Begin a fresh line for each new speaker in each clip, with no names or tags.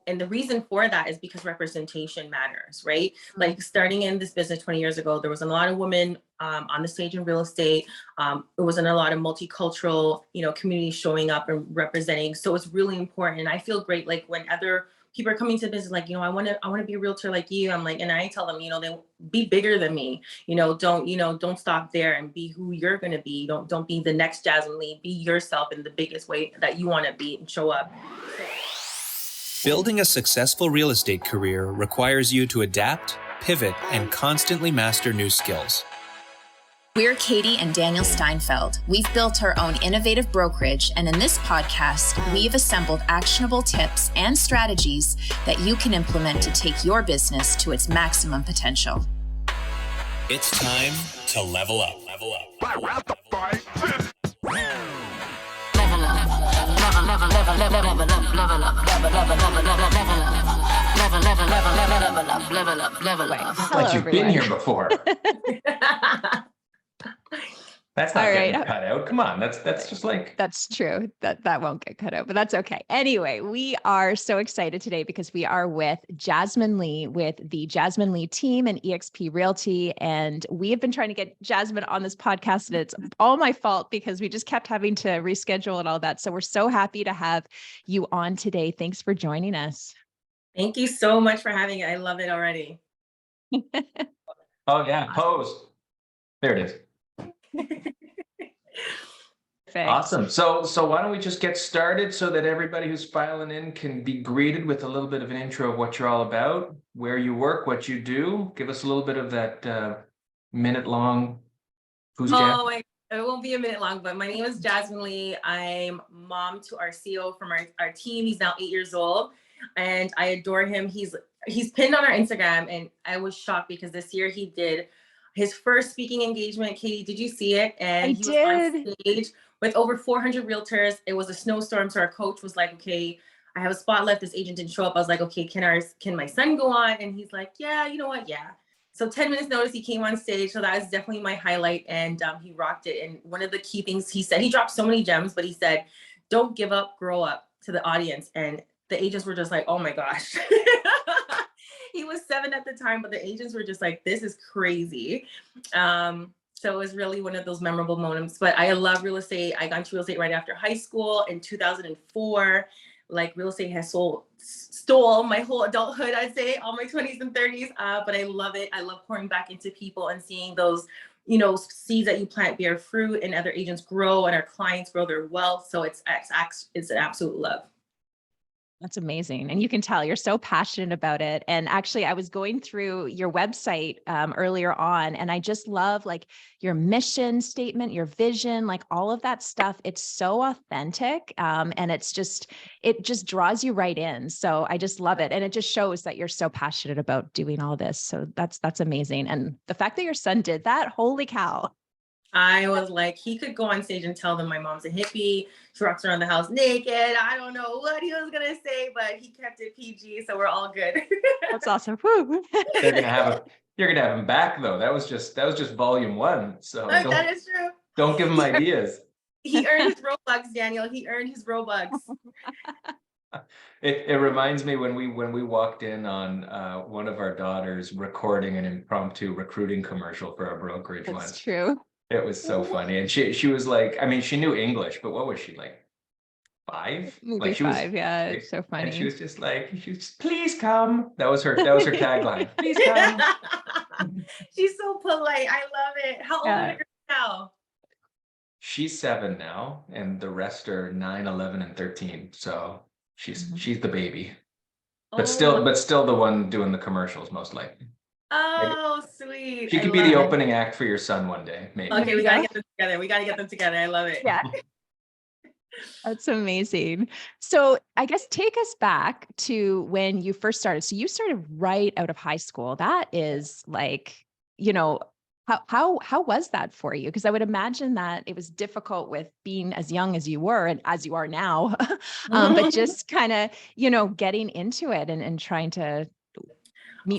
And the reason for that is because representation matters, right? Like starting in this business 20 years ago, there wasn't a lot of women on the stage in real estate. It wasn't a lot of multicultural, communities showing up and representing. So it's really important. And I feel great, like when other people are coming to business, like, I want to be a realtor like you. I'm like, and I tell them, they be bigger than me. Don't stop there and be who you're going to be. Don't be the next Jasmine Lee. Be yourself in the biggest way that you want to be and show up.
Building a successful real estate career requires you to adapt, pivot, and constantly master new skills.
We're Katie and Daniel Steinfeld. We've built our own innovative brokerage, and in this podcast, we've assembled actionable tips and strategies that you can implement to take your business to its maximum potential.
It's time to level up. Level up.
Like you've been here before. That's not getting cut out. Come on, that's just like...
That's true. That won't get cut out, but that's okay. Anyway, we are so excited today because we are with Jasmine Lee with the Jasmine Lee team and eXp Realty. And we have been trying to get Jasmine on this podcast, and it's all my fault because we just kept having to reschedule and all that. So we're so happy to have you on today. Thanks for joining us.
Thank you so much for having it. I love it already.
Oh yeah, pose. There it is. Awesome. So why don't we just get started so that everybody who's filing in can be greeted with a little bit of an intro of what you're all about, where you work, what you do. Give us a little bit of that minute long. Who's
It won't be a minute long, but my name is Jasmine Lee. I'm mom to our CEO from our team. He's now 8 years old and I adore him. He's pinned on our Instagram, and I was shocked because this year he did his first speaking engagement. Katie, did you see it? And he was on stage with over 400 realtors. It was a snowstorm. So our coach was like, okay, I have a spot left. This agent didn't show up. I was like, okay, can my son go on? And he's like, yeah, you know what? Yeah. So 10 minutes notice, he came on stage. So that was definitely my highlight. And he rocked it. And one of the key things he said, he dropped so many gems, but he said, don't give up, grow up, to the audience. And the agents were just like, oh my gosh. He was 7 at the time, but the agents were just like, this is crazy. So it was really one of those memorable moments. But I love real estate. I got into real estate right after high school in 2004. Like, real estate has stole my whole adulthood, I'd say, all my 20s and 30s. But I love it. I love pouring back into people and seeing those, seeds that you plant bear fruit, and other agents grow and our clients grow their wealth. So it's an absolute love.
That's amazing. And you can tell you're so passionate about it. And actually, I was going through your website earlier on, and I just love like your mission statement, your vision, like all of that stuff. It's so authentic. And it just draws you right in. So I just love it. And it just shows that you're so passionate about doing all this. So that's amazing. And the fact that your son did that, holy cow.
I was like, he could go on stage and tell them my mom's a hippie. She walks around the house naked. I don't know what he was going to say, but he kept it PG. So we're all good.
That's awesome. Woo.
You're going to have him back though. That was just volume 1. So
that is true.
Don't give him ideas.
He earned his Robux, Daniel. He earned his Robux.
It reminds me when we walked in on one of our daughters recording an impromptu recruiting commercial for our brokerage once.
That's true.
It was so funny. And she was like, I mean, she knew English, but what was she like? 5?
Maybe
like she
5,
was,
yeah. It's so funny.
And she was just like, please come. That was her tagline. Please come.
She's so polite. I love it. How old are you now?
She's 7 now, and the rest are 9, 11, and 13. So she's the baby. But still the one doing the commercials most likely.
Oh, sweet.
She could be the opening act for your son one day, maybe.
Okay, we gotta get them together. I love it.
Yeah. That's amazing. So I guess take us back to when you first started. So you started right out of high school. That is like, how was that for you? Because I would imagine that it was difficult with being as young as you were and as you are now, but just kind of, getting into it and trying to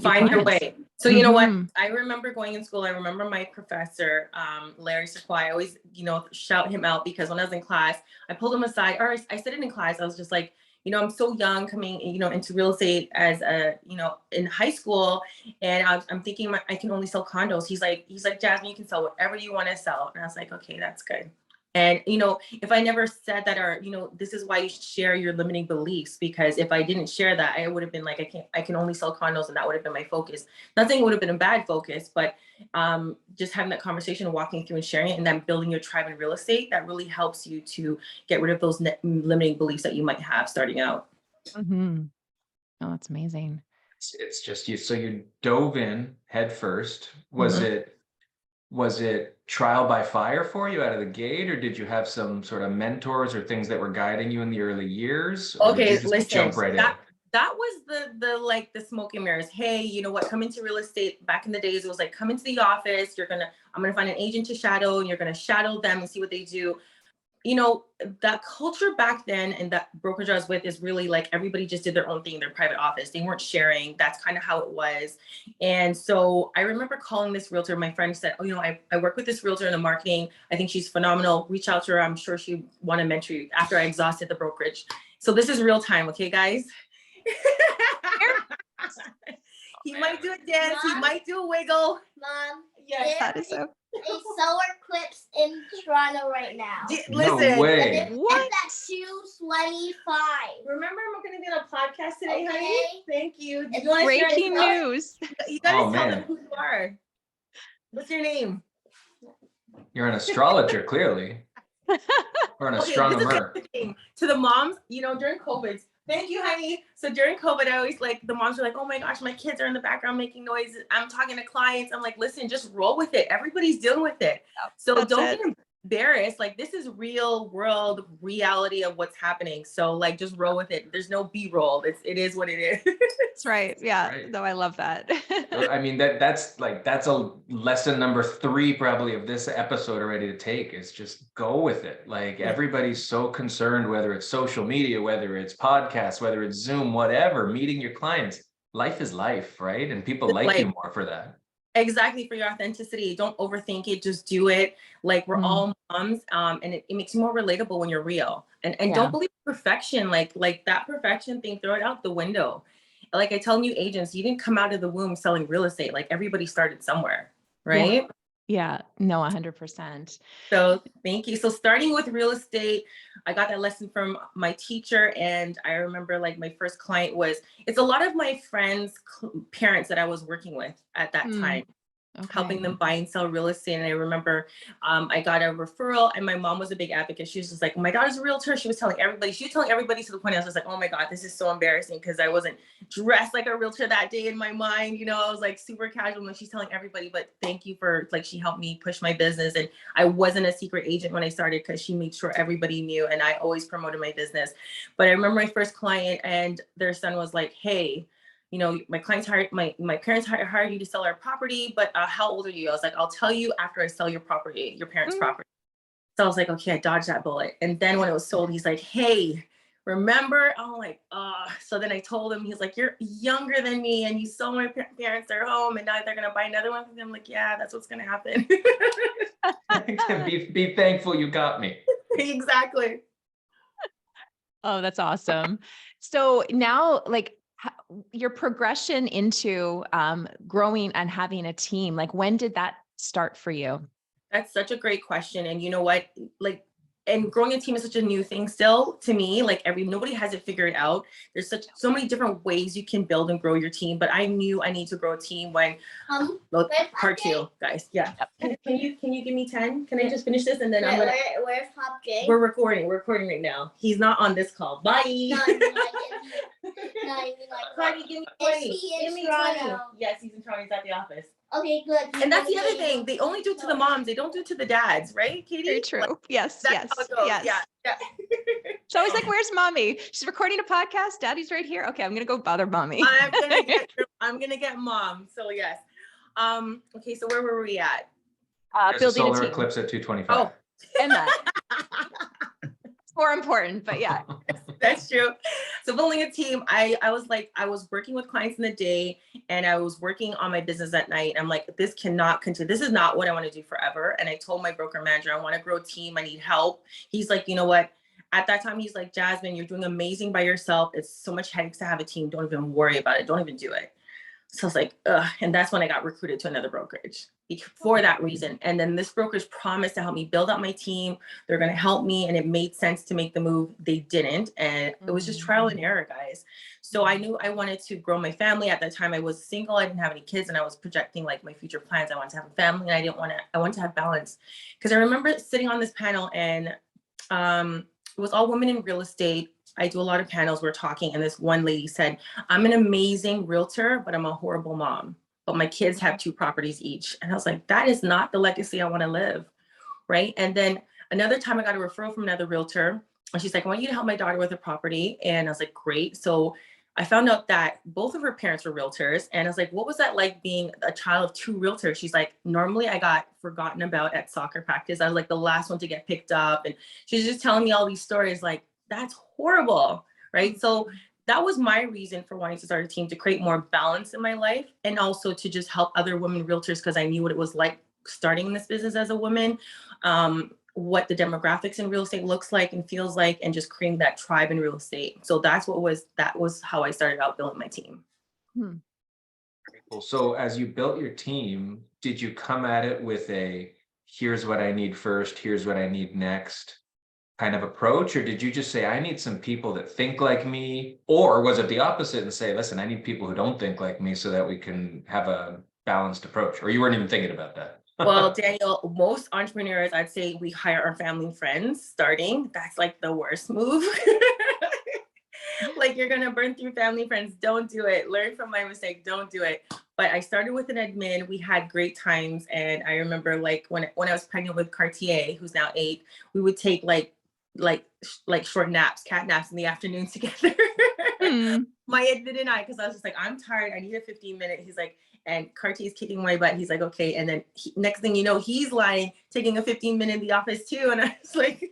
find your way. So you know what? I remember going in school. I remember my professor, Larry Sequoia. I always, shout him out because when I was in class, I pulled him aside, or I said it in class. I was just like, I'm so young coming, into real estate as a, in high school. And I'm thinking I can only sell condos. He's like, Jasmine, you can sell whatever you want to sell. And I was like, okay, that's good. And, if I never said that, or, this is why you should share your limiting beliefs, because if I didn't share that, I would have been like, I can only sell condos, and that would have been my focus. Nothing would have been a bad focus, but just having that conversation, walking through and sharing it, and then building your tribe in real estate, that really helps you to get rid of those limiting beliefs that you might have starting out.
Mm-hmm. Oh, that's amazing.
It's just you. So you dove in head first. Was it trial by fire for you out of the gate, or did you have some sort of mentors or things that were guiding you in the early years? Or did you just
Listen,
jump right in?
That was the smoke and mirrors. Hey, you know what? Come into real estate. Back in the days, it was like, come into the office. I'm gonna find an agent to shadow, and you're gonna shadow them and see what they do. That culture back then, and that brokerage I was with, is really like everybody just did their own thing in their private office. They weren't sharing. That's kind of how it was. And so I remember calling this realtor. My friend said, I work with this realtor in the marketing. I think she's phenomenal. Reach out to her. I'm sure she want to mentor you, after I exhausted the brokerage. So this is real time. Okay, guys. He might do a dance. Mom? He might do a wiggle.
Mom.
Yes.
That is so
a solar eclipse in Toronto right now.
Listen,
no way.
What?
It's at 2:25.
Remember, I'm going to be on a podcast today,
Okay.
honey. Thank you.
It's
breaking news.
You gotta tell
man.
them who you are. What's your name?
You're an astrologer, clearly, or an astronomer.
This is the thing. To the moms, during COVID. Thank you, honey. So during COVID, I always the moms were like, oh my gosh, my kids are in the background making noise. I'm talking to clients. I'm like, listen, just roll with it. Everybody's dealing with it. So don't get embarrassed. This is real world reality of what's happening. So just roll with it. There's no B-roll. It is what it is.
That's right. Yeah.
Right.
No, I love that.
I mean, that's a lesson number 3 probably of this episode already to take, is just go with it. Everybody's so concerned, whether it's social media, whether it's podcasts, whether it's Zoom, whatever, meeting your clients. Life is life, right? And people like you more for that.
Exactly, for your authenticity. Don't overthink it. Just do it. We're all moms, and it makes you more relatable when you're real. And don't believe perfection. Like that perfection thing, throw it out the window. Like I tell new agents, you didn't come out of the womb selling real estate. Everybody started somewhere, right?
Yeah, no, 100%.
So thank you. So starting with real estate, I got that lesson from my teacher. And I remember my first client it's a lot of my friends' parents that I was working with at that time. Helping them buy and sell real estate. And I remember I got a referral, and my mom was a big advocate. She was just like, my daughter's a realtor. She was telling everybody to the point I was just like, oh my God, this is so embarrassing, because I wasn't dressed like a realtor that day in my mind. I was super casual, and she's telling everybody. But thank you for she helped me push my business. And I wasn't a secret agent when I started, because she made sure everybody knew, and I always promoted my business. But I remember my first client, and their son was like, hey, my clients my parents hired you to sell our property, but how old are you? I was like, I'll tell you after I sell your property, your parents' property. So I was like, okay, I dodged that bullet. And then when it was sold, he's like, hey, remember? I'm like, so then I told him, he's like, you're younger than me, and you sold my parents their home, and now they're going to buy another one. And I'm like, yeah, that's what's going to happen.
Be thankful you got me.
Exactly.
Oh, that's awesome. So now, your progression into growing and having a team, when did that start for you?
That's such a great question. And you know what, and growing a team is such a new thing still to me. Nobody has it figured out. There's so many different ways you can build and grow your team. But I knew I need to grow a team when part 2, guys. Yeah. Can you give me 10? Can I just finish this, and then I'm gonna.
Where's Pop J?
We're recording right now. He's not on this call. Bye. Cardi, give me 20. Give me 20. Yes, he's in Toronto. He's at the office.
Okay, good.
And that's the other thing. They only do it to the moms. They don't do it to the dads, right, Katie?
Very true. Yes.
That's how it goes.
Yes.
Yeah.
She's always like, where's mommy? She's recording a podcast. Daddy's right here. Okay, I'm going to go bother mommy.
I'm gonna get mom. So yes. Okay, so where were we at?
Building a
solar
team.
eclipse at 2:25.
Oh.
And that. It's more important, but yeah.
That's true. So building a team, I was working with clients in the day, and I was working on my business at night. I'm like, this cannot continue. This is not what I want to do forever. And I told my broker manager, I want to grow a team. I need help. He's like, you know what? At that time, he's like, Jasmine, you're doing amazing by yourself. It's so much headaches to have a team. Don't even worry about it. Don't even do it. So I was like, ugh. And that's when I got recruited to another brokerage for that reason. And then this brokerage promised to help me build up my team. They're going to help me. And it made sense to make the move. They didn't. And it was just trial and error, guys. So I knew I wanted to grow my family. At that time, I was single. I didn't have any kids. And I was projecting like my future plans. I wanted to have a family. And I wanted to have balance. Because I remember sitting on this panel and it was all women in real estate. I do a lot of panels. We're talking, and this one lady said, I'm an amazing realtor, but I'm a horrible mom. But my kids have 2 properties each. And I was like, that is not the legacy I want to live. Right. And then another time I got a referral from another realtor. And she's like, I want you to help my daughter with a property. And I was like, great. So I found out that both of her parents were realtors. And I was like, what was that like being a child of 2 realtors? She's like, normally I got forgotten about at soccer practice. I was like the last one to get picked up. And she's just telling me all these stories like, that's horrible. Right. So that was my reason for wanting to start a team, to create more balance in my life and also to just help other women realtors, because I knew what it was like starting in this business as a woman, what the demographics in real estate looks like and feels like, and just creating that tribe in real estate. So that was how I started out building my team.
Cool. So as you built your team, did you come at it with a here's what I need first, here's what I need next kind of approach? Or did you just say, I need some people that think like me? Or was it the opposite and say, listen, I need people who don't think like me so that we can have a balanced approach? Or you weren't even thinking about that?
Well, Daniel, most entrepreneurs, I'd say we hire our family and friends starting. That's like the worst move. Like, you're going to burn through family friends. Don't do it. Learn from my mistake. Don't do it. But I started with an admin. We had great times. And I remember like when I was pregnant with Cartier, who's now 8, we would take like short naps, cat naps in the afternoon together. My admin and I, because I was just like, I'm tired. I need a 15-minute. He's like, and Cartier's kicking my butt. He's like, okay. And then next thing you know, he's lying, taking a 15-minute in the office too. And I was like,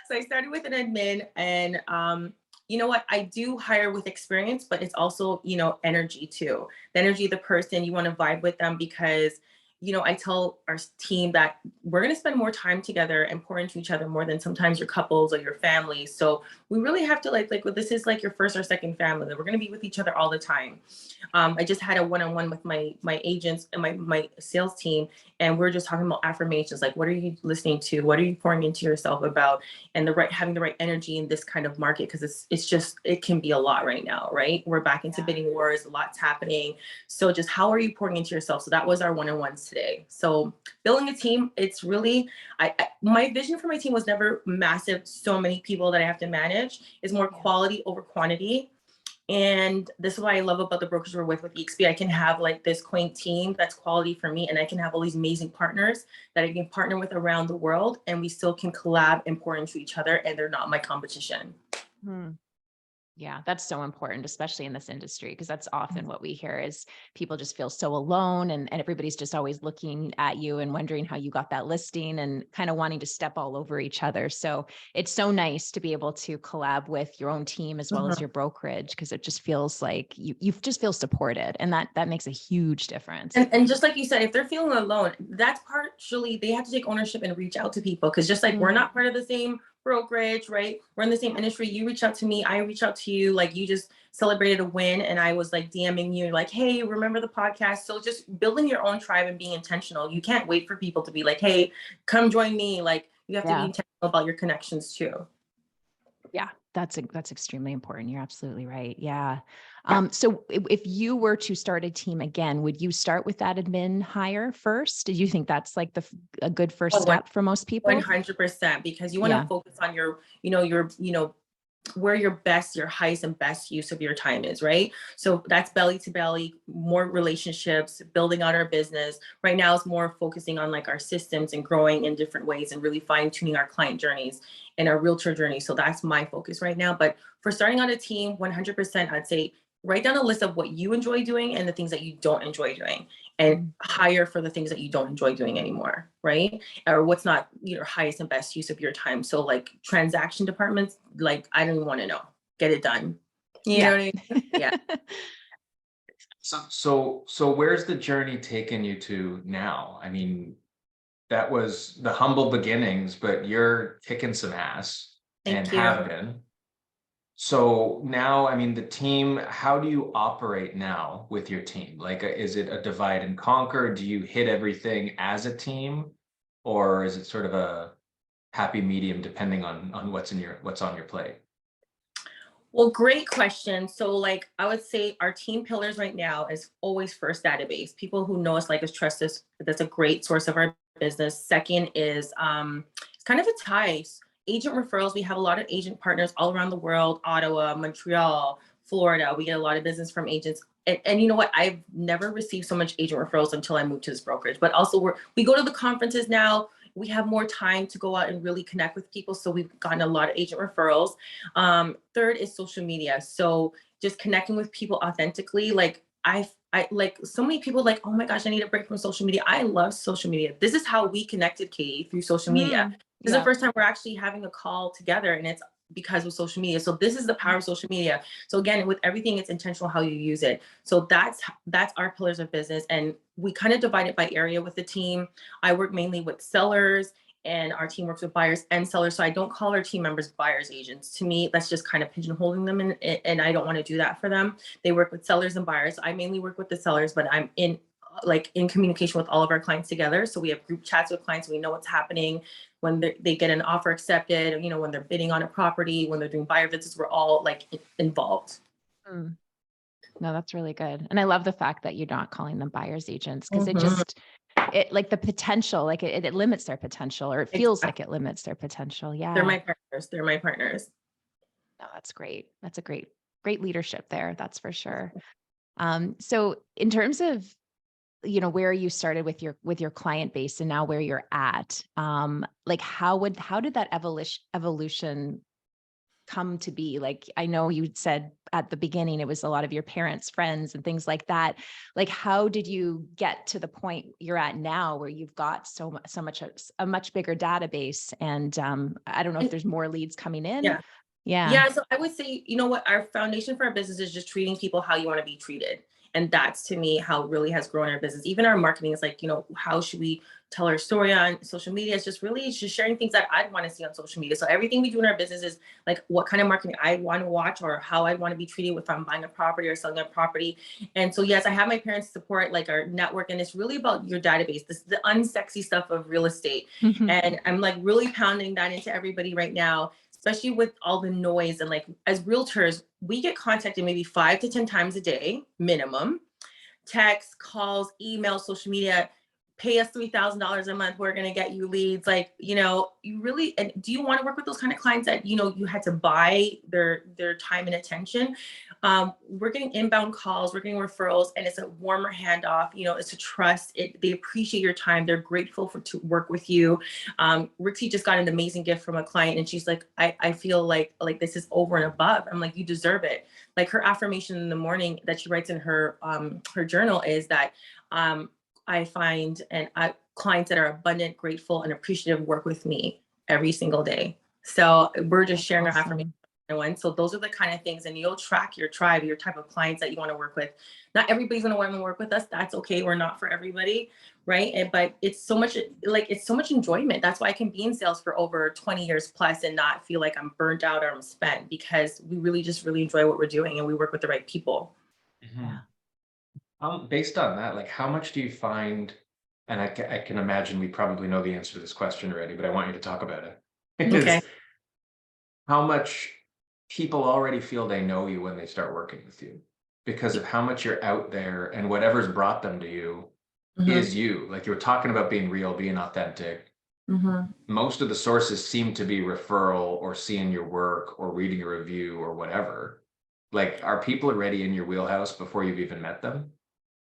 so I started with an admin, and you know what? I do hire with experience, but it's also, energy too. The energy of the person, you want to vibe with them, because I tell our team that we're going to spend more time together and pour into each other more than sometimes your couples or your family. So we really have to like this is like your first or second family, that we're going to be with each other all the time. I just had a one-on-one with my agents and my sales team, and we're just talking about affirmations. Like, what are you listening to? What are you pouring into yourself about? And having the right energy in this kind of market, because it can be a lot right now, right? We're back into bidding wars, a lot's happening. So just how are you pouring into yourself? So that was our one-on-ones today. So building a team, it's really, my vision for my team was never massive, so many people that I have to manage. It's more quality over quantity. And this is what I love about the brokers we're with EXP. I can have like this quaint team that's quality for me, and I can have all these amazing partners that I can partner with around the world, and we still can collab and pour into each other, and they're not my competition.
Yeah, that's so important, especially in this industry, because that's often what we hear is people just feel so alone, and everybody's just always looking at you and wondering how you got that listing and kind of wanting to step all over each other. So it's so nice to be able to collab with your own team as well as your brokerage, because it just feels like you just feel supported, and that makes a huge difference.
And just like you said, if they're feeling alone, that's partially they have to take ownership and reach out to people, because just like we're not part of the same brokerage, right? We're in the same industry. You reach out to me, I reach out to you. Like, you just celebrated a win, and I was like DMing you like, hey, remember the podcast? So just building your own tribe and being intentional. You can't wait for people to be like, hey, come join me. Like, you have to be intentional about your connections too.
Yeah, that's extremely important. You're absolutely right. Yeah. So if you were to start a team again, would you start with that admin hire first? Did you think that's like a good first step for most people?
100%, because you want to focus on your where your highest and best use of your time is, right? So that's belly to belly, more relationships, building out our business. Right now it's more focusing on like our systems and growing in different ways and really fine tuning our client journeys and our realtor journey. So that's my focus right now. But for starting on a team, 100%, I'd say write down a list of what you enjoy doing and the things that you don't enjoy doing, and hire for the things that you don't enjoy doing anymore, right? Or what's not your highest and best use of your time. So like transaction departments, like, I don't even want to know. Get it done. You know what I mean? Yeah.
So where's the journey taken you to now? I mean, that was the humble beginnings, but you're kicking some ass. and
Thank you.
have been. So now, I mean, the team, how do you operate now with your team? Like, is it a divide and conquer? Do you hit everything as a team? Or is it sort of a happy medium depending on what's on your plate?
Well, great question. So like I would say our team pillars right now is always first database. People who know us, like us, trust us. That's a great source of our business. Second is it's kind of a ties. Agent referrals. We have a lot of agent partners all around the world, Ottawa, Montreal, Florida. We get a lot of business from agents. And you know what? I've never received so much agent referrals until I moved to this brokerage. But also we go to the conferences now. We have more time to go out and really connect with people. So we've gotten a lot of agent referrals. Third is social media. So just connecting with people authentically. Like I like so many people like, oh my gosh, I need a break from social media. I love social media. This is how we connected, Katie, through social media. This is the first time we're actually having a call together, and it's because of social media. So this is the power of social media. So again, with everything, it's intentional how you use it. So that's our pillars of business. And we kind of divide it by area with the team. I work mainly with sellers, and our team works with buyers and sellers. So I don't call our team members buyers agents. To me, that's just kind of pigeonholing them, and I don't want to do that for them. They work with sellers and buyers. I mainly work with the sellers, but I'm in communication with all of our clients together. So we have group chats with clients. We know what's happening when they get an offer accepted, you know, when they're bidding on a property, when they're doing buyer visits, we're all like involved.
Mm. No, that's really good. And I love the fact that you're not calling them buyers agents, because
Mhm.
it like the potential, like it limits their potential, or it feels like it limits their potential. Yeah.
They're my partners. They're my partners.
No, that's great. That's a great leadership there. That's for sure. So in terms of, you know, where you started with your client base and now where you're at, like how did that evolution come to be? Like, I know you said at the beginning, it was a lot of your parents' friends and things like that. Like, how did you get to the point you're at now where you've got so much, a much bigger database? And I don't know if there's more leads coming in.
Yeah.
Yeah.
Yeah. So I would say, you know what, our foundation for our business is just treating people how you want to be treated. And that's, to me, how it really has grown our business. Even our marketing is like, you know, how should we tell our story on social media? It's just sharing things that I'd want to see on social media. So everything we do in our business is like what kind of marketing I want to watch, or how I want to be treated if I'm buying a property or selling a property. And so, yes, I have my parents support, like our network, and it's really about your database. This is the unsexy stuff of real estate. And I'm like really pounding that into everybody right now, especially with all the noise. And like as realtors, we get contacted maybe 5 to 10 times a day minimum. Text, calls, email, social media. Pay us $3,000 a month, we're going to get you leads. Like, you know, you really, and do you want to work with those kind of clients that, you know, you had to buy their time and attention? We're getting inbound calls, we're getting referrals, and it's a warmer handoff. You know, it's a trust. They appreciate your time. They're grateful to work with you. Rixie just got an amazing gift from a client, and she's like, I feel like this is over and above. I'm like, you deserve it. Like her affirmation in the morning that she writes in her journal is that I find clients that are abundant, grateful, and appreciative work with me every single day. So we're just sharing our affirmation. So those are the kind of things, and you'll track your tribe, your type of clients that you want to work with. Not everybody's going to want to work with us. That's okay. We're not for everybody, right? But it's so much enjoyment. That's why I can be in sales for over 20 years plus and not feel like I'm burnt out or I'm spent, because we really enjoy what we're doing, and we work with the right people.
Yeah.
Based on that, like how much do you find, and I can imagine we probably know the answer to this question already, but I want you to talk about it.
Okay.
How much people already feel they know you when they start working with you because of how much you're out there, and whatever's brought them to you is you. Like you were talking about being real, being authentic. Most of the sources seem to be referral or seeing your work or reading a review or whatever. Like, are people already in your wheelhouse before you've even met them?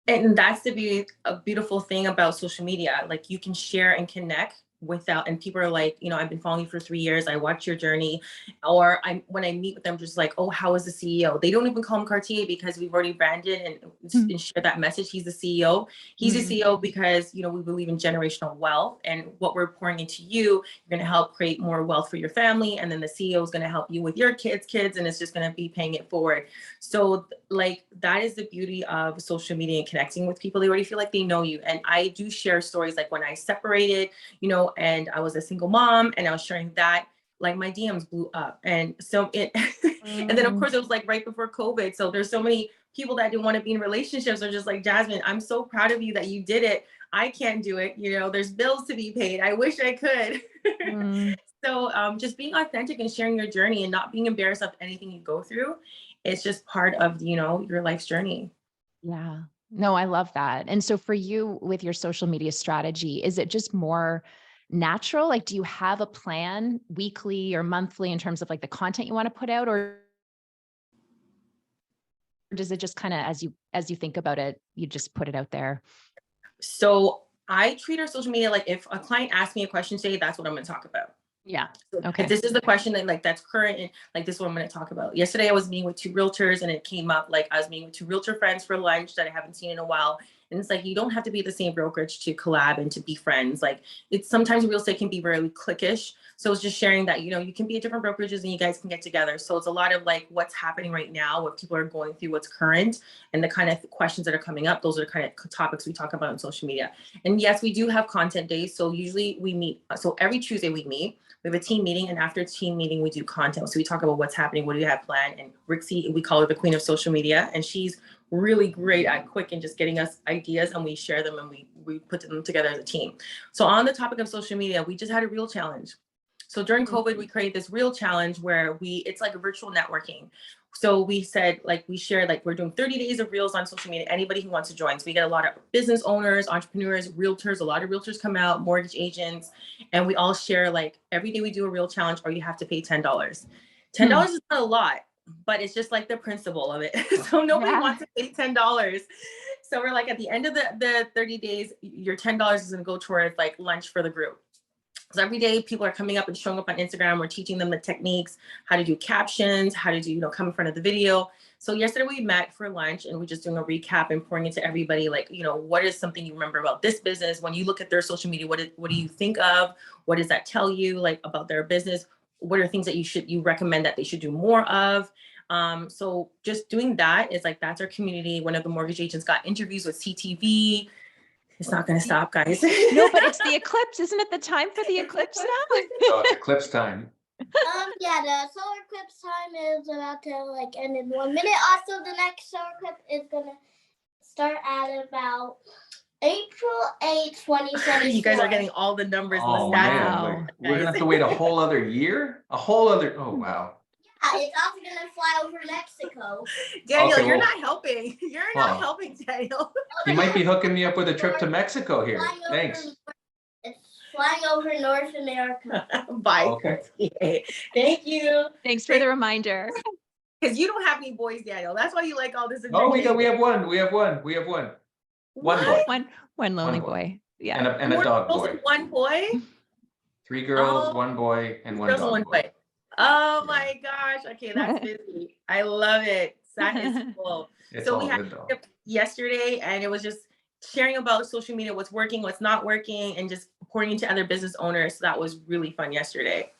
And that's a beautiful thing about social media. Like you can share and connect without, and people are like, you know, I've been following you for 3 years. I watch your journey. Or when I meet with them, just like, oh, how is the CEO? They don't even call him Cartier because we've already branded and shared that message. He's the CEO. He's the CEO because, you know, we believe in generational wealth, and what we're pouring into you, you're going to help create more wealth for your family. And then the CEO is going to help you with your kids, and it's just going to be paying it forward. So like, that is the beauty of social media and connecting with people. They already feel like they know you. And I do share stories like when I separated, you know, and I was a single mom, and I was sharing that. like my DMs blew up. And so and then of course it was like right before COVID. So there's so many people that didn't want to be in relationships are just like, Jasmine, I'm so proud of you that you did it. I can't do it. You know, there's bills to be paid. I wish I could. So just being authentic and sharing your journey and not being embarrassed of anything you go through, it's just part of, you know, your life's journey.
Yeah. No, I love that. And so for you with your social media strategy, is it just more natural? Like, do you have a plan weekly or monthly in terms of like the content you want to put out, or does it just kind of, as you think about it, you just put it out there?
So I treat our social media like if a client asks me a question today, that's what I'm going to talk about.
Yeah.
So
Okay.
if this is the question that like that's current and like this is what I'm going to talk about. Yesterday I was meeting with 2 realtors and it came up like I was meeting with 2 realtor friends for lunch that I haven't seen in a while. And it's like you don't have to be the same brokerage to collab and to be friends. Like it's sometimes real estate can be very cliquish. So it's just sharing that, you know, you can be at different brokerages and you guys can get together. So it's a lot of like what's happening right now, what people are going through, what's current, and the kind of questions that are coming up. Those are the kind of topics we talk about on social media. And yes, we do have content days. So usually we meet. So every Tuesday we meet. We have a team meeting, and after team meeting, we do content. So we talk about what's happening, what do you have planned. And Rixie, we call her the queen of social media, and she's really great at quick and just getting us ideas, and we share them and we put them together as a team. So on the topic of social media, we just had a reel challenge. So during COVID, we created this reel challenge where it's like a virtual networking. So we said, like, we shared, like, we're doing 30 days of reels on social media, anybody who wants to join. So we get a lot of business owners, entrepreneurs, realtors, a lot of realtors come out, mortgage agents, and we all share, like, every day we do a reel challenge, or you have to pay $10. $10 is not a lot, but it's just like the principle of it. So nobody wants to pay $10. So we're like, at the end of the 30 days, your $10 is going to go towards like lunch for the group. So every day people are coming up and showing up on Instagram. We're teaching them the techniques, how to do captions, how to do, you know, come in front of the video. So yesterday we met for lunch and we're just doing a recap and pouring into everybody, like, you know, what is something you remember about this business? When you look at their social media, what do you think of? What does that tell you, like, about their business? What are things that you recommend that they should do more of? So just doing that is like, that's our community. One of the mortgage agents got interviews with CTV. It's not going to stop, guys.
No, but it's the eclipse. Isn't it the time for the eclipse now?
Oh, it's eclipse time.
Yeah, the solar eclipse time is about to like end in 1 minute. Also, the next solar eclipse is gonna start at about April 8th, 2024.
You guys are getting all the numbers and the stats.
Man, we're gonna have to wait a whole other year? Oh, wow.
Yeah, it's also gonna fly over Mexico.
Daniel,
Okay,
you're
well-
not helping. You're not helping, Daniel.
You might be hooking me up with a trip to Mexico here. Thanks.
It's flying over North America.
Bye.
Okay.
Thank you.
Thanks for the reminder.
Because you don't have any boys, Daniel. That's why you like all this.
Oh, we have one. One boy.
One lonely
boy.
boy. Yeah.
And a dog boy.
1 boy?
3 girls,
Oh.
1 boy, and 1
Girls and
dog
1
boy.
boy. Oh my gosh. Okay, that's busy. I love it. That is cool.
It's
So
all
we had
good though.
yesterday, and it was just sharing about social media, what's working, what's not working, and just pouring into other business owners. So that was really fun yesterday.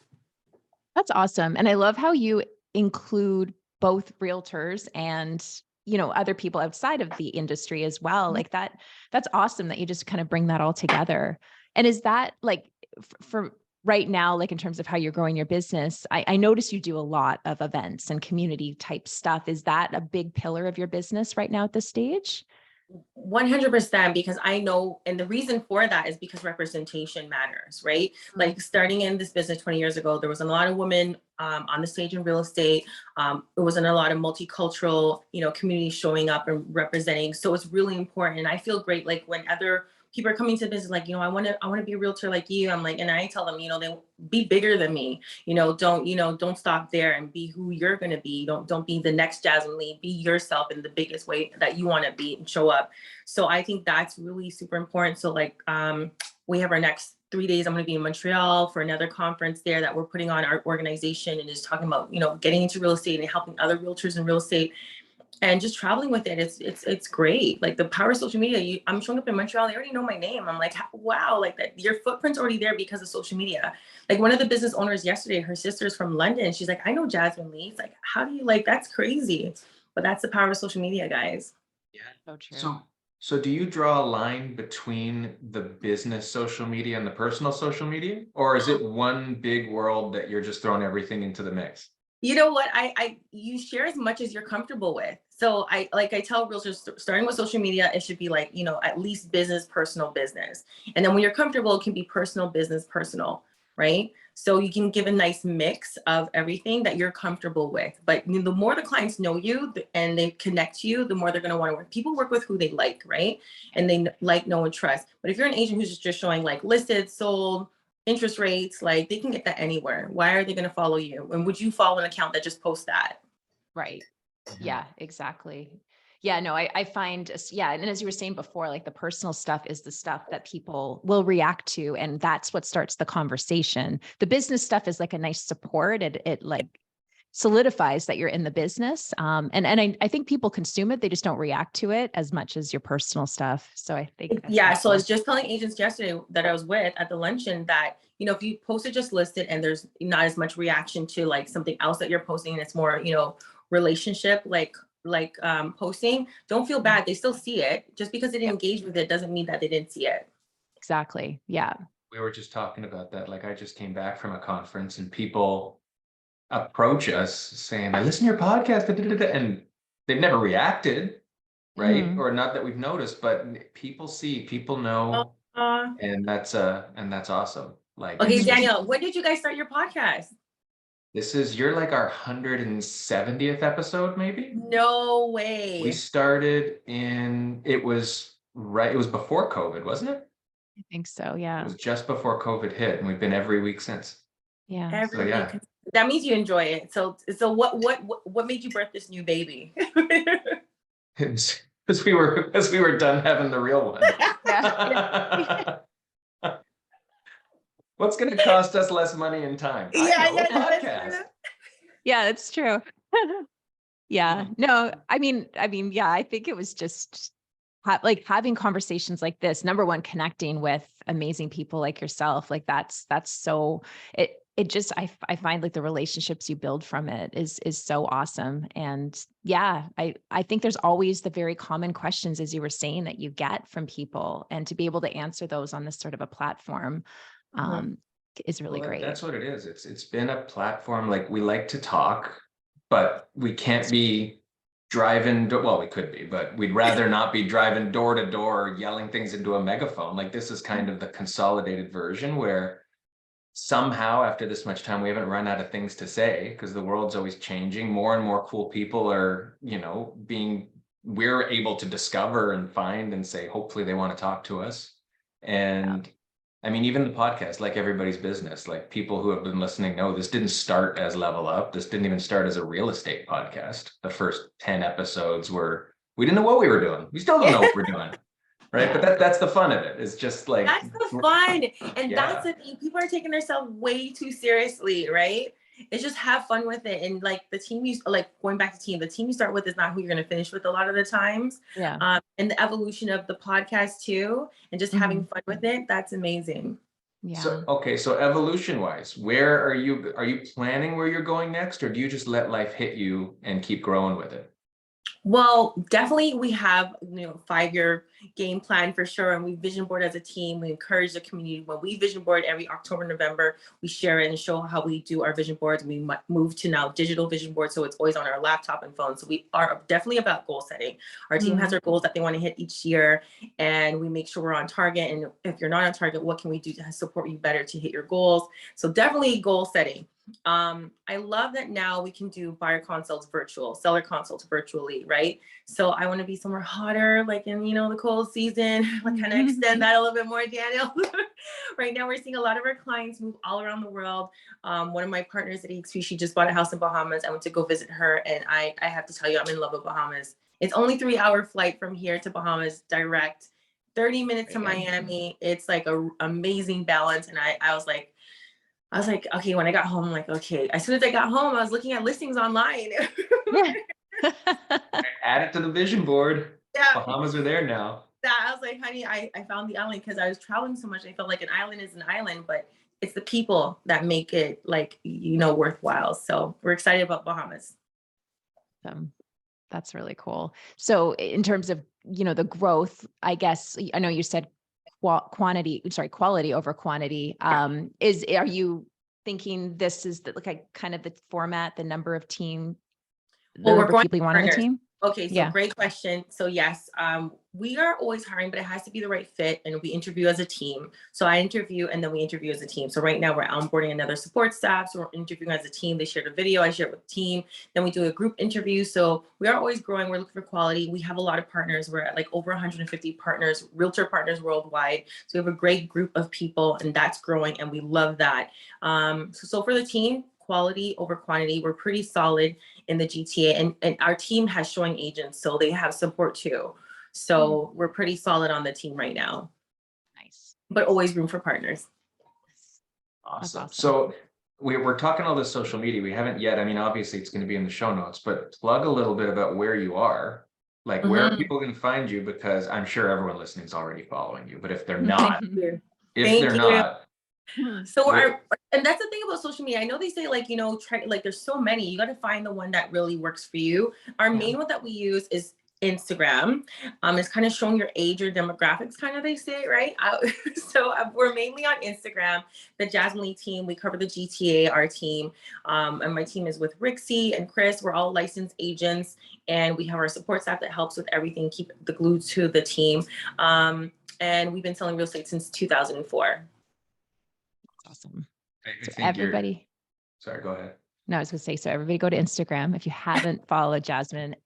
That's awesome. And I love how you include both realtors and, you know, other people outside of the industry as well. Like that's awesome that you just kind of bring that all together. And is that like for right now, like in terms of how you're growing your business, I notice you do a lot of events and community type stuff. Is that a big pillar of your business right now at this stage?
100%, because I know, and the reason for that is because representation matters, right? Like starting in this business 20 years ago, there wasn't a lot of women on the stage in real estate. There wasn't a lot of multicultural, you know, communities showing up and representing. So it's really important. And I feel great, like when other people are coming to the business, like, you know, I want to be a realtor like you. I'm like, and I tell them, you know, they be bigger than me, don't stop there and be who you're going to be. Don't be the next Jasmine Lee, be yourself in the biggest way that you want to be and show up. So I think that's really super important. So like, we have our next 3 days. I'm going to be in Montreal for another conference there that we're putting on our organization, and just talking about, you know, getting into real estate and helping other realtors in real estate. And just traveling with it, it's great. Like the power of social media. I'm showing up in Montreal, they already know my name. I'm like, wow, like that. Your footprint's already there because of social media. Like one of the business owners yesterday, her sister's from London. She's like, I know Jasmine Lee. It's like, how do you, like, that's crazy. But that's the power of social media, guys.
So true.
So So do you draw a line between the business social media and the personal social media? Or is it one big world that you're just throwing everything into the mix?
You know what? You share as much as you're comfortable with. So I tell realtors, starting with social media, it should be like, at least business, personal, business. And then when you're comfortable, it can be personal, business, personal, right? So you can give a nice mix of everything that you're comfortable with. But the more the clients know you and they connect to you, the more they're going to want to work. People work with who they like, right? And they like, know, and trust. But if you're an agent who's just showing like listed, sold, interest rates, like they can get that anywhere. Why are they going to follow you? And would you follow an account that just posts that?
Right. Yeah, exactly. Yeah, no, I find, yeah. And as you were saying before, like the personal stuff is the stuff that people will react to. And that's what starts the conversation. The business stuff is like a nice support. It like solidifies that you're in the business. And I think people consume it. They just don't react to it as much as your personal stuff. So I think that's
Yeah. So I
helpful.
was just telling agents yesterday that I was with at the luncheon that, if you post it just listed and there's not as much reaction to like something else that you're posting, and it's more, relationship, like posting, don't feel bad. They still see it. Just because they didn't engage with it doesn't mean that they didn't see it.
Exactly. Yeah.
We were just talking about that. Like I just came back from a conference and people approach us saying, I listen to your podcast, and they've never reacted, right?
Mhm.
Or not that we've noticed, but people see, people know, and that's awesome. Like
Okay,
it's just,
Danielle, when did you guys start your podcast?
you're like our 170th episode, maybe?
No
We
way.
started it was before COVID, wasn't it?
I think so.
It
Yeah.
was just before COVID hit, and we've been every week since.
Yeah.
Every
yeah.
week. That means you enjoy it. So what made you birth this new baby?
Because we were done having the real one.
Yeah.
What's going to cost us less money and time? Podcast.
Yeah, it's true. Yeah. No, I mean, yeah, I think it was just like having conversations like this. Number one, connecting with amazing people like yourself. Like that's so it just, I find like the relationships you build from it is so awesome. And yeah, I think there's always the very common questions, as you were saying, that you get from people, and to be able to answer those on this sort of a platform, is really great.
That's what it is. It's been a platform. Like we like to talk, but we can't be driving. Well, we could be, but we'd rather not be driving door to door, yelling things into a megaphone. Like this is kind of the consolidated version where somehow after this much time, we haven't run out of things to say because the world's always changing. More and more cool people are, we're able to discover and find and say, hopefully they want to talk to us. And I mean, even the podcast, like everybody's business, like people who have been listening know this didn't start as Level Up. This didn't even start as a real estate podcast. The first 10 episodes we didn't know what we were doing. We still don't know what we're doing. Right. But that's the fun of it. It's just like.
That's the fun. And that's the thing. People are taking themselves way too seriously, right? It's just have fun with it. And like the team going back to the team you start with is not who you're going to finish with a lot of the times.
Yeah.
And the evolution of the podcast too, and just having fun with it. That's amazing.
Yeah.
So evolution wise, where are you planning where you're going next, or do you just let life hit you and keep growing with it?
Well, definitely we have, 5-year game plan for sure. And we vision board as a team. We encourage the community. When we vision board every October, November, we share it and show how we do our vision boards. We move to now digital vision board. So it's always on our laptop and phone. So we are definitely about goal setting. Our team has their goals that they want to hit each year, and we make sure we're on target. And if you're not on target, what can we do to support you better to hit your goals? So definitely goal setting. I love that now we can do buyer consults virtual, seller consults virtually, right? So I want to be somewhere hotter, like in, the cold season, like kind of extend that a little bit more, Daniel. Right now, we're seeing a lot of our clients move all around the world. One of my partners at EXP, she just bought a house in Bahamas. I went to go visit her, and I have to tell you, I'm in love with Bahamas. It's only 3-hour flight from here to Bahamas, direct, 30 minutes to Miami. It's like an amazing balance. And I was like, okay, when I got home, I'm like, okay. As soon as I got home, I was looking at listings online.
Add it to the vision board.
Yeah.
Bahamas are there now.
I was like, honey, I found the island because I was traveling so much. I felt like an island is an island, but it's the people that make it worthwhile. So we're excited about Bahamas.
That's really cool. So in terms of the growth, I guess, I know you said quality over quantity. Are you thinking this is kind of the format, the number of people you want on the team?
Okay, so great question. So yes, we are always hiring, but it has to be the right fit, and we interview as a team. So I interview, and then we interview as a team. So right now we're onboarding another support staff. So we're interviewing as a team. They shared a video, I shared with the team. Then we do a group interview. So we are always growing. We're looking for quality. We have a lot of partners. We're at like over 150 partners, realtor partners worldwide. So we have a great group of people, and that's growing, and we love that. So for the team, quality over quantity. We're pretty solid in the GTA, and our team has showing agents, so they have support too. So we're pretty solid on the team right now.
Nice.
But always room for partners.
Awesome. So we're talking all this social media. We haven't yet. I mean, obviously it's going to be in the show notes, but plug a little bit about where you are. Like, where are people going to find you? Because I'm sure everyone listening is already following you, but if they're not,
So and that's the thing about social media. I know they say there's so many, you got to find the one that really works for you. Our main one that we use is Instagram. It's kind of showing your age or demographics, kind of, they say, right? So we're mainly on Instagram. The Jasmine Lee team, we cover the GTA, our team. And my team is with Rixie and Chris. We're all licensed agents, and we have our support staff that helps with everything, keep the glue to the team. And we've been selling real estate since 2004.
Awesome.
So
everybody.
Sorry, go ahead.
No, I was going to say, so everybody go to Instagram. If you haven't followed Jasmine,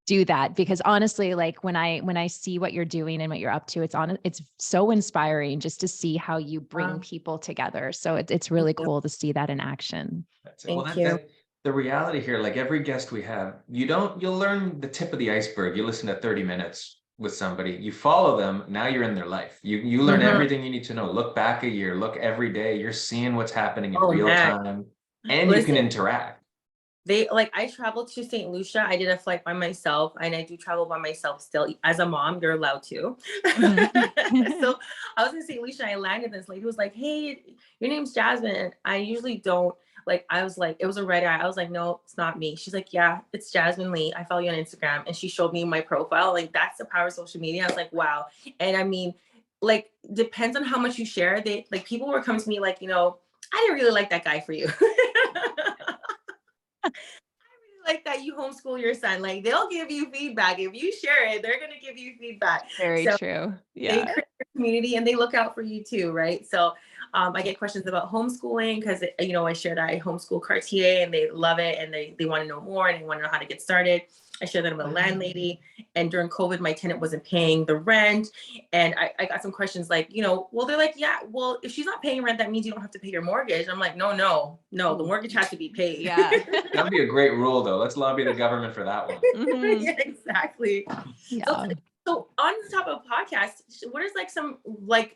do that, because honestly, like when I see what you're doing and what you're up to, it's so inspiring just to see how you bring people together. So it's really cool to see that in action.
That's it. Thank you. The reality here, like every guest we have, you'll learn the tip of the iceberg. You listen to 30 minutes with somebody, you follow them, now you're in their life. You learn everything you need to know. Look back a year, look every day, you're seeing what's happening in real time, and you can interact.
I traveled to St. Lucia. I did a flight by myself, and I do travel by myself still. As a mom, you're allowed to. So I was in St. Lucia, I landed, this lady was like, "Hey, your name's Jasmine." And I usually don't, I was like, it was a red eye. I was like, "No, it's not me." She's like, "Yeah, it's Jasmine Lee. I follow you on Instagram." And she showed me my profile. Like, that's the power of social media. I was like, wow. And I mean, depends on how much you share. People were coming to me like, I didn't really like that guy for you. Like that you homeschool your son. Like, they'll give you feedback. If you share it, they're going to give you feedback.
Very true. Yeah.
They create a community, and they look out for you too, right? So I get questions about homeschooling because, I share that I homeschool Cartier, and they love it, and they want to know more, and they want to know how to get started. I share that I'm a landlady, and during COVID, my tenant wasn't paying the rent. And I got some questions like, well, they're like, yeah, well, if she's not paying rent, that means you don't have to pay your mortgage. And I'm like, no, the mortgage has to be paid.
Yeah.
That'd be a great rule, though. Let's lobby the government for that one.
Yeah, exactly. Yeah. So on the top of podcast, what is some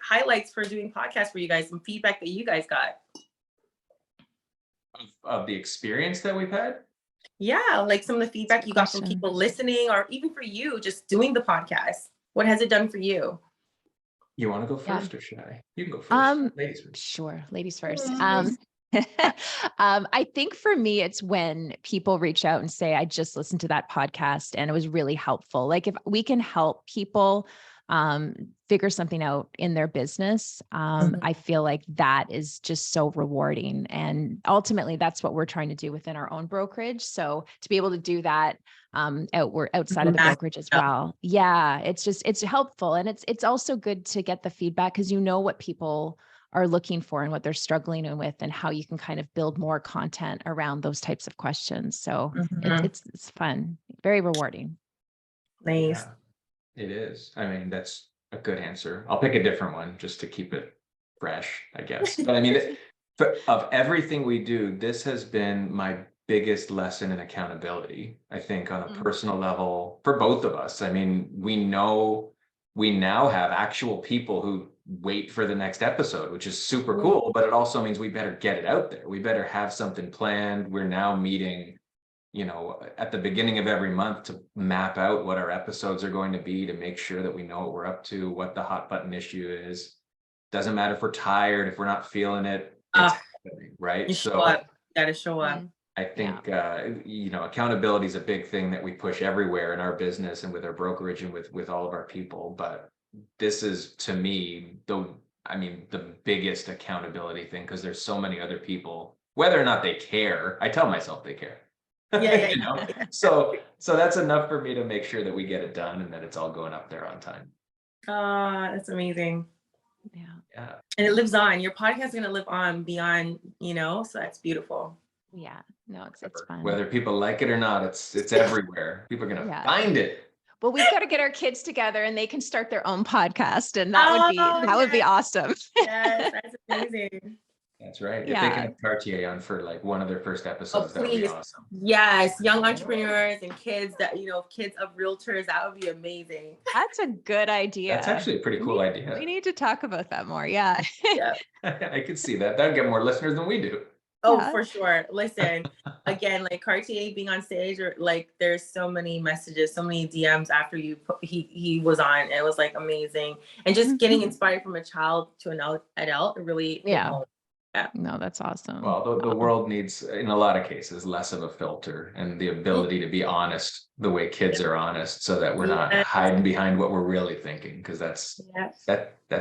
highlights for doing podcasts for you guys, some feedback that you guys got?
Of the experience that we've had?
Yeah, some of the feedback you got from people listening, or even for you just doing the podcast. What has it done for you?
You want to go first, or should I? You can go first. Ladies first.
Sure, ladies first. I think for me, it's when people reach out and say, "I just listened to that podcast and it was really helpful." If we can help people figure something out in their business, I feel like that is just so rewarding. And ultimately, that's what we're trying to do within our own brokerage. So to be able to do that outside of the brokerage as well. Yeah, it's helpful. And it's also good to get the feedback, because what people are looking for and what they're struggling with, and how you can kind of build more content around those types of questions. So it's fun, very rewarding.
Nice.
Yeah. It is. I mean, that's a good answer. I'll pick a different one just to keep it fresh, I guess. But I mean, of everything we do, this has been my biggest lesson in accountability, I think, on a personal level for both of us. I mean, we now have actual people who wait for the next episode, which is super cool, but it also means we better get it out there. We better have something planned. We're now meeting at the beginning of every month to map out what our episodes are going to be, to make sure that we know what we're up to, what the hot button issue is. Doesn't matter if we're tired, if we're not feeling it, it's happening, right?
You gotta show up.
I think, accountability is a big thing that we push everywhere in our business and with our brokerage and with all of our people. But this is, to me, the biggest accountability thing, because there's so many other people, whether or not they care. I tell myself they care.
Yeah.
So that's enough for me to make sure that we get it done and that it's all going up there on time.
That's amazing.
Yeah.
And it lives on. Your podcast is going to live on beyond, so that's beautiful.
Yeah. No, it's fun.
Whether people like it or not, it's everywhere. People are going to find it.
Well, we've got to get our kids together and they can start their own podcast, and that would be awesome.
Yes, that's amazing.
That's right. If they can have Cartier on for like one of their first episodes, that would be awesome.
Yes, young entrepreneurs and kids kids of realtors, that would be amazing.
That's a good idea.
That's actually a pretty cool idea.
We need to talk about that more. Yeah.
I could see that. That'd get more listeners than we do.
Oh, for sure. Listen, again, like Cartier being on stage, or like there's so many messages, so many DMs after he was on. It was like amazing. And just getting inspired from a child to an adult, really.
Yeah. No, that's awesome.
Well, the world needs, in a lot of cases, less of a filter and the ability to be honest the way kids are honest, so that we're not hiding behind what we're really thinking, because that's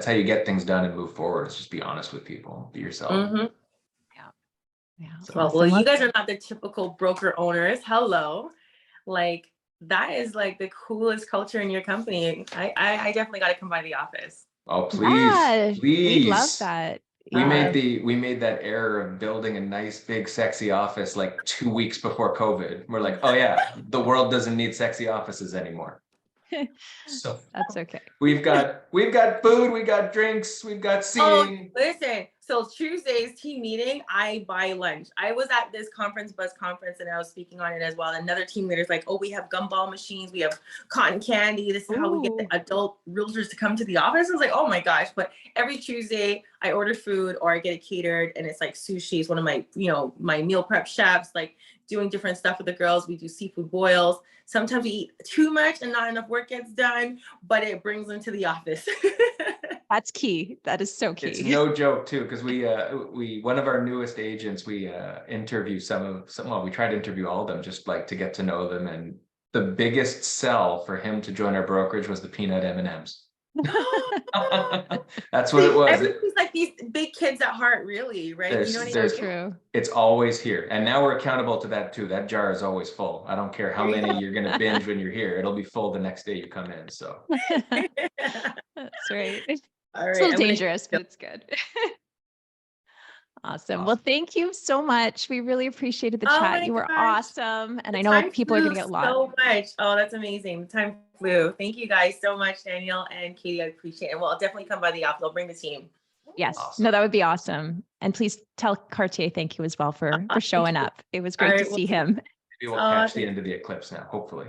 how you get things done and move forward. It's just be honest with people, be yourself.
Mm-hmm.
Yeah.
Well, you guys are not the typical broker owners. Hello. Like, that is like the coolest culture in your company. I definitely got to come by the office.
Oh, please.
We love that.
We made that error of building a nice, big, sexy office like 2 weeks before COVID. We're like, oh yeah, the world doesn't need sexy offices anymore. So
that's okay.
We've got food, we got drinks, we've got seating.
Oh, listen. So Tuesday's team meeting, I buy lunch. I was at this buzz conference, and I was speaking on it as well. Another team leader's like, oh, we have gumball machines, we have cotton candy. This is how we get the adult realtors to come to the office. I was like, oh my gosh. But every Tuesday I order food or I get it catered, and it's like sushi is one of my, my meal prep chefs, like doing different stuff with the girls. We do seafood boils. Sometimes we eat too much and not enough work gets done, but it brings them to the office.
That's key. That is so key.
It's no joke too, because we one of our newest agents, we interview we try to interview all of them, just like to get to know them. And the biggest sell for him to join our brokerage was the peanut M&Ms. That's what it was.
Everybody's like these big kids at heart, really, right?
So true.
It's always here. And now we're accountable to that too. That jar is always full. I don't care how many you're going to binge when you're here. It'll be full the next day you come in. So
that's right.
All right.
It's a little dangerous, but it's good. Awesome. Well, thank you so much. We really appreciated the chat. You were awesome. And I know people are going to get lost.
So much. Oh, that's amazing. The time flew. Thank you guys so much, Daniel and Katie. I appreciate it. And we'll definitely come by the office. I'll bring the team.
Yes. Awesome. No, that would be awesome. And please tell Cartier thank you as well for showing up. It was great to see him.
Maybe we'll catch the end of the eclipse now, hopefully.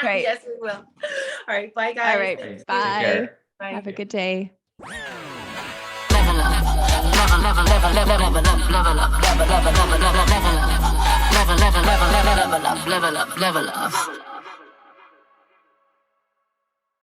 Right.
Yes, we will. All right. Bye, guys.
All right. Bye. Have a good day. Level up.